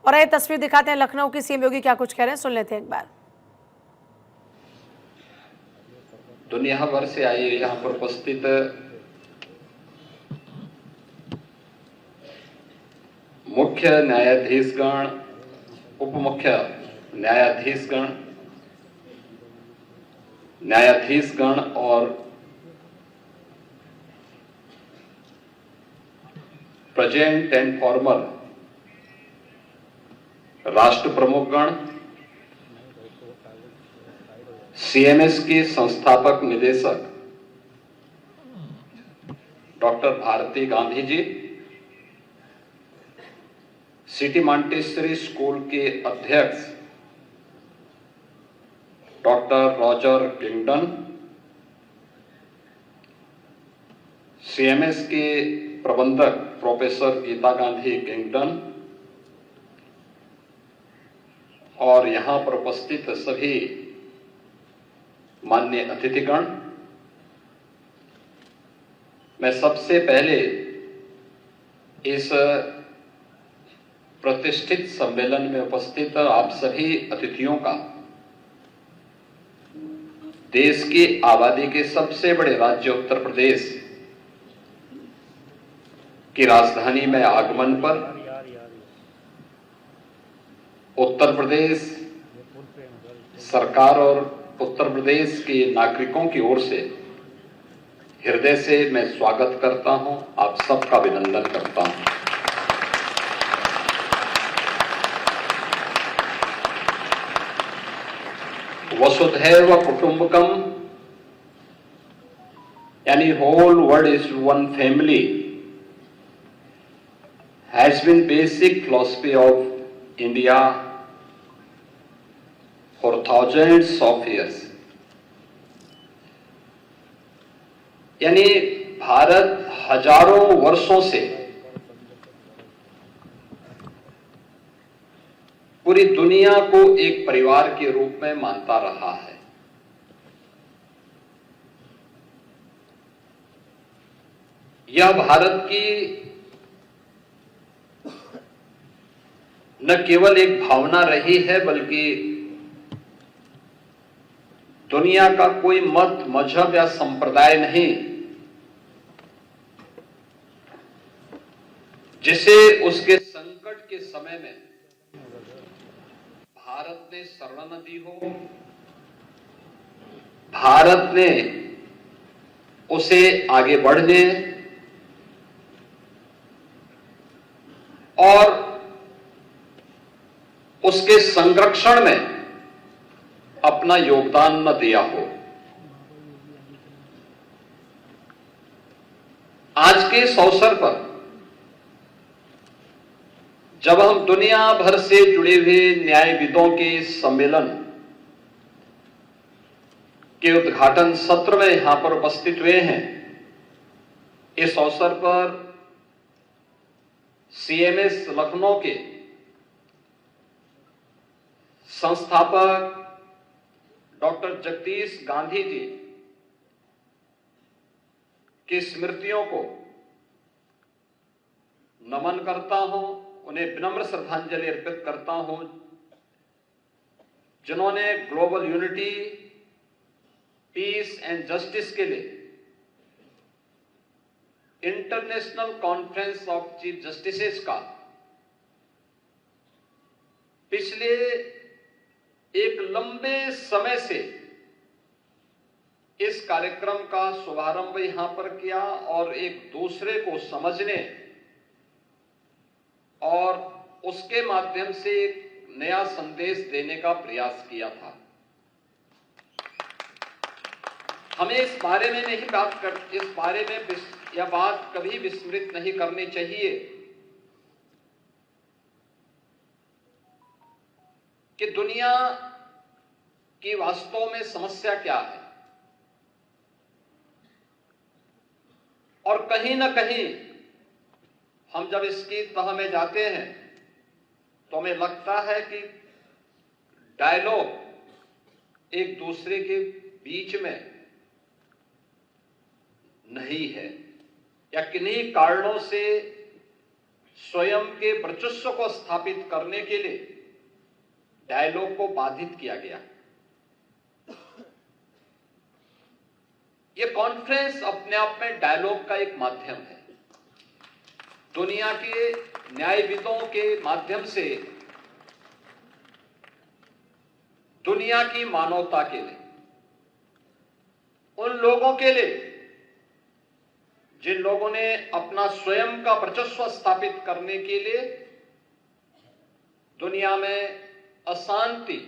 और ये तस्वीर दिखाते हैं लखनऊ की। सीएम योगी क्या कुछ कह रहे हैं, सुन लेते हैं एक बार। दुनिया भर से आए यहाँ पर उपस्थित मुख्य न्यायाधीशगण, उप मुख्य न्यायाधीशगण और प्रेजेंट एंड फॉर्मर राष्ट्र प्रमुखगण, सीएमएस की संस्थापक निदेशक doctor Bharti Gandhi ji, city Montessori school के अध्यक्ष डॉक्टर रॉजर किंगडन, सीएमएस के प्रबंधक प्रोफेसर गीता गांधी किंगडन और यहां पर उपस्थित सभी माननीय अतिथिगण, मैं सबसे पहले इस प्रतिष्ठित सम्मेलन में उपस्थित आप सभी अतिथियों का देश की आबादी के सबसे बड़े राज्य उत्तर प्रदेश की राजधानी में आगमन पर उत्तर प्रदेश सरकार और उत्तर प्रदेश के नागरिकों की ओर से हृदय से मैं स्वागत करता हूं, आप सबका अभिनंदन करता हूं। वसुधैव कुटुंबकम यानी whole world is one family has been basic philosophy of India for thousands of years। यानी भारत हजारों वर्षों से पूरी दुनिया को एक परिवार के रूप में मानता रहा है। यह भारत की न केवल एक भावना रही है, बल्कि दुनिया का कोई मत, मजहब या संप्रदाय नहीं जिसे उसके संकट के समय में भारत ने शरण न दी हो, भारत ने उसे आगे बढ़ने और उसके संरक्षण में अपना योगदान न दिया हो। आज के इस अवसर पर जब हम दुनिया भर से जुड़े हुए न्यायविदों के सम्मेलन के उद्घाटन सत्र में यहां पर उपस्थित हुए हैं, इस अवसर पर सीएमएस लखनऊ के संस्थापक डॉक्टर जगदीश गांधी जी की स्मृतियों को नमन करता हूं, उन्हें विनम्र श्रद्धांजलि अर्पित करता हूं, जिन्होंने global unity, peace and justice के लिए international conference of chief justices का पिछले एक लंबे समय से इस कार्यक्रम का शुभारंभ यहां पर किया और एक दूसरे को समझने और उसके माध्यम से एक नया संदेश देने का प्रयास किया था। हमें इस बारे में यह बात कभी विस्मृत नहीं करनी चाहिए कि दुनिया की वास्तव में समस्या क्या है, और कहीं ना कहीं हम जब इसकी तह में जाते हैं तो हमें लगता है कि डायलॉग एक दूसरे के बीच में नहीं है, या किन्हीं कारणों से स्वयं के वर्चस्व को स्थापित करने के लिए डायलॉग को बाधित किया गया। यह कॉन्फ्रेंस अपने आप में डायलॉग का एक माध्यम है। दुनिया के न्यायविदों के माध्यम से दुनिया की मानवता के लिए, उन लोगों के लिए जिन लोगों ने अपना स्वयं का वर्चस्व स्थापित करने के लिए दुनिया में अशांति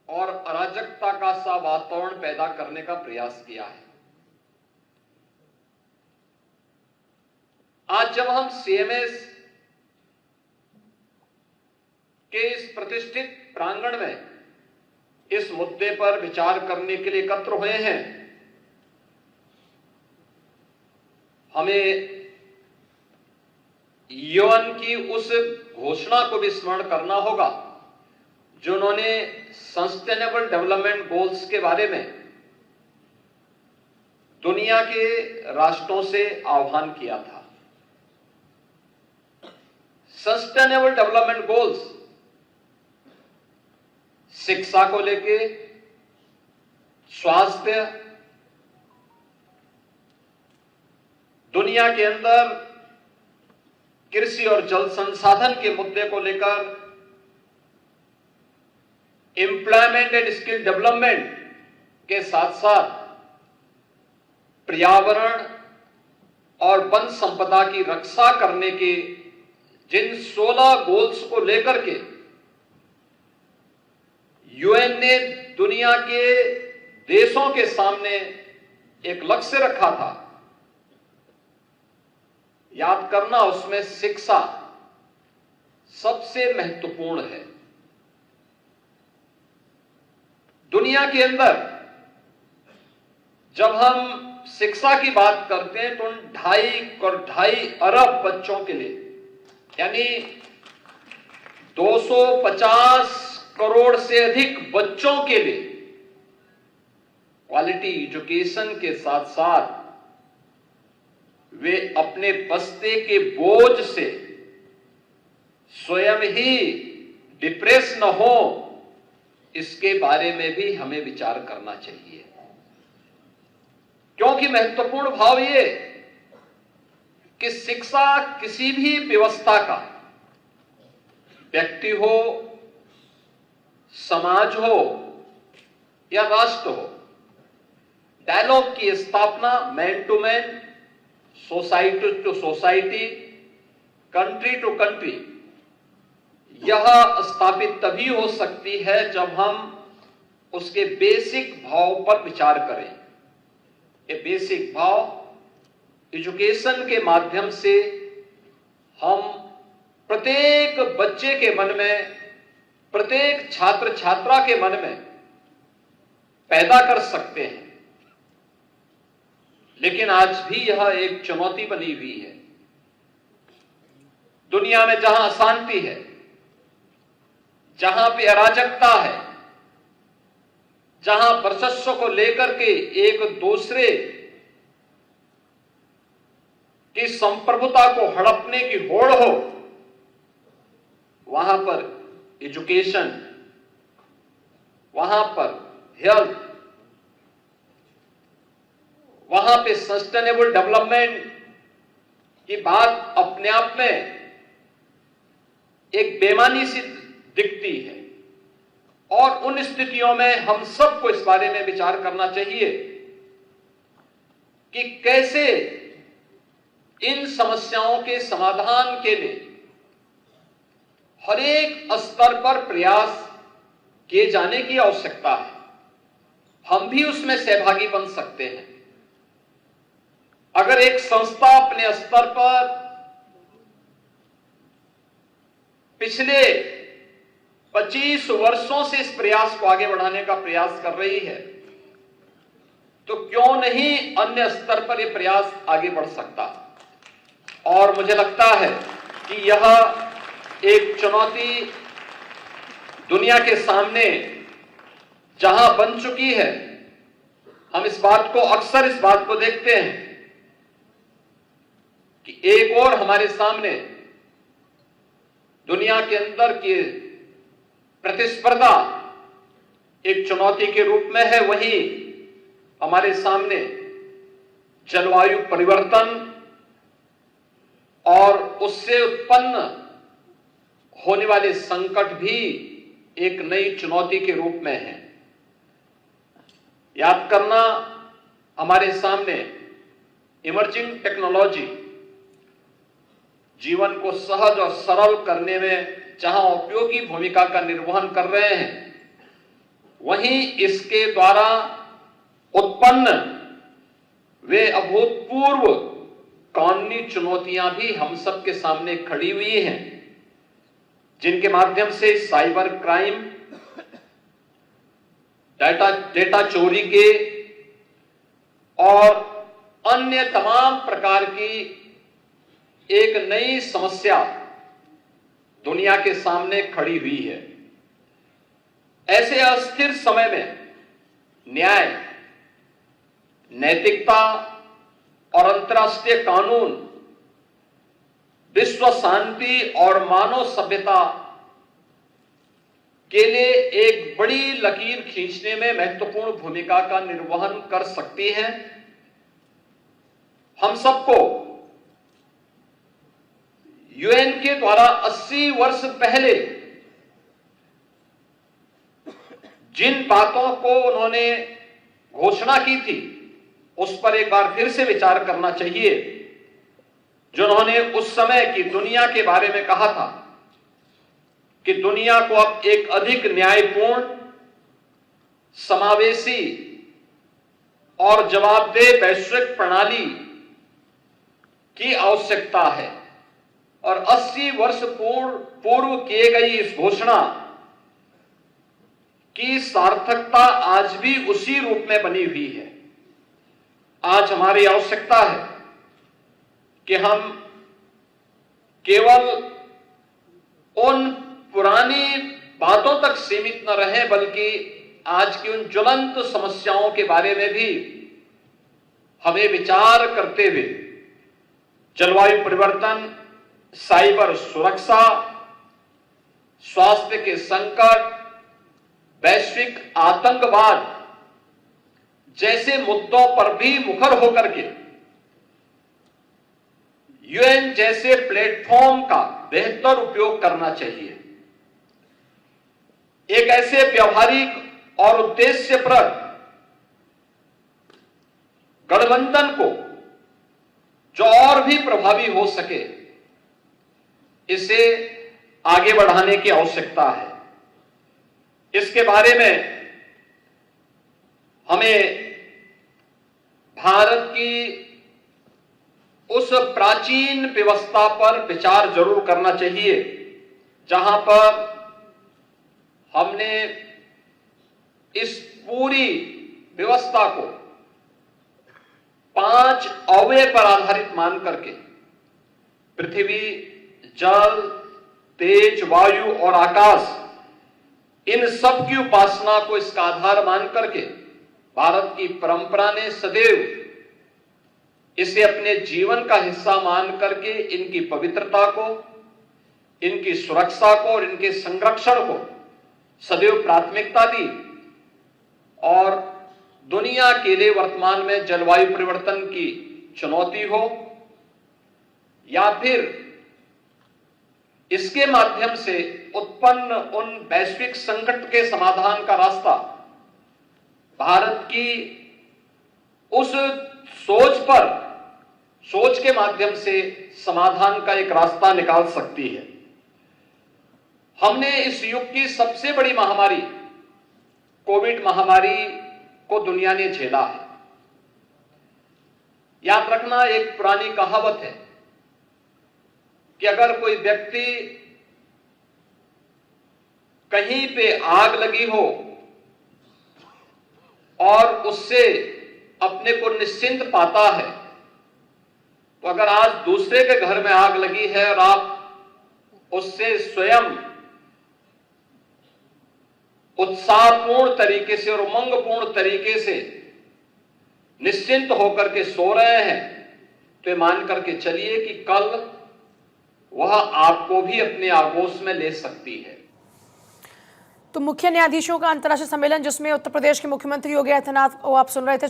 और अराजकता का सा वातावरण पैदा करने का प्रयास किया है। आज जब हम सीएमएस के इस प्रतिष्ठित प्रांगण में इस मुद्दे पर विचार करने के लिए एकत्र हुए हैं, हमें यूएन की उस घोषणा को भी स्मरण करना होगा जो उन्होंने सस्टेनेबल डेवलपमेंट गोल्स के बारे में दुनिया के राष्ट्रों से आह्वान किया था। सस्टेनेबल डेवलपमेंट गोल्स शिक्षा को लेके, स्वास्थ्य, दुनिया के अंदर कृषि और जल संसाधन के मुद्दे को लेकर, एम्प्लॉयमेंट एंड स्किल डेवलपमेंट के साथ साथ पर्यावरण और वन संपदा की रक्षा करने के जिन 16 गोल्स को लेकर के यूएन ने दुनिया के देशों के सामने एक लक्ष्य रखा था, याद करना उसमें शिक्षा सबसे महत्वपूर्ण है। दुनिया के अंदर जब हम शिक्षा की बात करते हैं तो उन 2.5 अरब बच्चों के लिए, यानी 250 करोड़ से अधिक बच्चों के लिए क्वालिटी एजुकेशन के साथ साथ वे अपने बस्ते के बोझ से स्वयं ही डिप्रेस न हो, इसके बारे में भी हमें विचार करना चाहिए। क्योंकि महत्वपूर्ण भाव ये कि शिक्षा किसी भी व्यवस्था का, व्यक्ति हो, समाज हो या राष्ट्र हो, डायलॉग की स्थापना man to man, society to society, country to country, यह स्थापित तभी हो सकती है जब हम उसके बेसिक भाव पर विचार करें। ये बेसिक भाव एजुकेशन के माध्यम से हम प्रत्येक बच्चे के मन में, प्रत्येक छात्र छात्रा के मन में पैदा कर सकते हैं। लेकिन आज भी यह एक चुनौती बनी हुई है। दुनिया में जहां अशांति है, जहां पे अराजकता है, जहां वर्चस्व को लेकर के एक दूसरे की संप्रभुता को हड़पने की होड़ हो, वहां पर एजुकेशन, वहां पर हेल्थ, वहां पे सस्टेनेबल डेवलपमेंट की बात अपने आप में एक बेमानी सी दिखती है। और उन स्थितियों में हम सबको इस बारे में विचार करना चाहिए कि कैसे इन समस्याओं के समाधान के लिए हर एक स्तर पर प्रयास किए जाने की आवश्यकता है। हम भी उसमें सहभागी बन सकते हैं। अगर एक संस्था अपने स्तर पर पिछले 25 वर्षों से इस प्रयास को आगे बढ़ाने का प्रयास कर रही है, तो क्यों नहीं अन्य स्तर पर यह प्रयास आगे बढ़ सकता। और मुझे लगता है कि यह एक चुनौती दुनिया के सामने जहां बन चुकी है, हम अक्सर इस बात को देखते हैं कि एक और हमारे सामने दुनिया के अंदर की प्रतिस्पर्धा एक चुनौती के रूप में है, वहीं हमारे सामने जलवायु परिवर्तन और उससे उत्पन्न होने वाले संकट भी एक नई चुनौती के रूप में है। याद करना, हमारे सामने इमर्जिंग टेक्नोलॉजी जीवन को सहज और सरल करने में जहां उपयोगी भूमिका का निर्वहन कर रहे हैं, वहीं इसके द्वारा उत्पन्न वे अभूतपूर्व कानूनी चुनौतियां भी हम सब के सामने खड़ी हुई हैं, जिनके माध्यम से साइबर क्राइम, डेटा चोरी के और अन्य तमाम प्रकार की एक नई समस्या दुनिया के सामने खड़ी हुई है। ऐसे अस्थिर समय में न्याय, नैतिकता और अंतर्राष्ट्रीय कानून विश्व शांति और मानव सभ्यता के लिए एक बड़ी लकीर खींचने में महत्वपूर्ण भूमिका का निर्वहन कर सकती हैं। हम सबको यूएन के द्वारा 80 वर्ष पहले जिन बातों को उन्होंने घोषणा की थी, उस पर एक बार फिर से विचार करना चाहिए, जो उन्होंने उस समय की दुनिया के बारे में कहा था कि दुनिया को अब एक अधिक न्यायपूर्ण, समावेशी और जवाबदेह वैश्विक प्रणाली की आवश्यकता है। और 80 वर्ष पूर्व किए गई इस घोषणा की सार्थकता आज भी उसी रूप में बनी हुई है। आज हमारी आवश्यकता है कि हम केवल उन पुरानी बातों तक सीमित न रहें, बल्कि आज की उन ज्वलंत समस्याओं के बारे में भी हमें विचार करते हुए जलवायु परिवर्तन, साइबर सुरक्षा, स्वास्थ्य के संकट, वैश्विक आतंकवाद जैसे मुद्दों पर भी मुखर होकर के यूएन जैसे प्लेटफॉर्म का बेहतर उपयोग करना चाहिए। एक ऐसे व्यवहारिक और उद्देश्यप्रद गठबंधन को जो और भी प्रभावी हो सके, इसे आगे बढ़ाने की आवश्यकता है। इसके बारे में हमें भारत की उस प्राचीन व्यवस्था पर विचार जरूर करना चाहिए, जहां पर हमने इस पूरी व्यवस्था को 5 अवयव पर आधारित मान करके पृथ्वी, जल, तेज, वायु और आकाश, इन सब की उपासना को इसका आधार मान करके भारत की परंपरा ने सदैव इसे अपने जीवन का हिस्सा मान करके इनकी पवित्रता को, इनकी सुरक्षा को और इनके संरक्षण को सदैव प्राथमिकता दी। और दुनिया के लिए वर्तमान में जलवायु परिवर्तन की चुनौती हो या फिर इसके माध्यम से उत्पन्न उन वैश्विक संकट के समाधान का रास्ता, भारत की उस सोच के माध्यम से समाधान का एक रास्ता निकाल सकती है। हमने इस युग की सबसे बड़ी महामारी कोविड महामारी को दुनिया ने झेला है। याद रखना, एक पुरानी कहावत है कि अगर कोई व्यक्ति कहीं पे आग लगी हो और उससे अपने को निश्चिंत पाता है, तो अगर आज दूसरे के घर में आग लगी है और आप उससे स्वयं उत्साहपूर्ण तरीके से और उमंगपूर्ण तरीके से निश्चिंत होकर के सो रहे हैं, तो मान करके चलिए कि कल वह आपको भी अपने आगोश में ले सकती है। तो मुख्य न्यायाधीशों का अंतर्राष्ट्रीय सम्मेलन जिसमें उत्तर प्रदेश के मुख्यमंत्री योगी आदित्यनाथ, वो आप सुन रहे थे।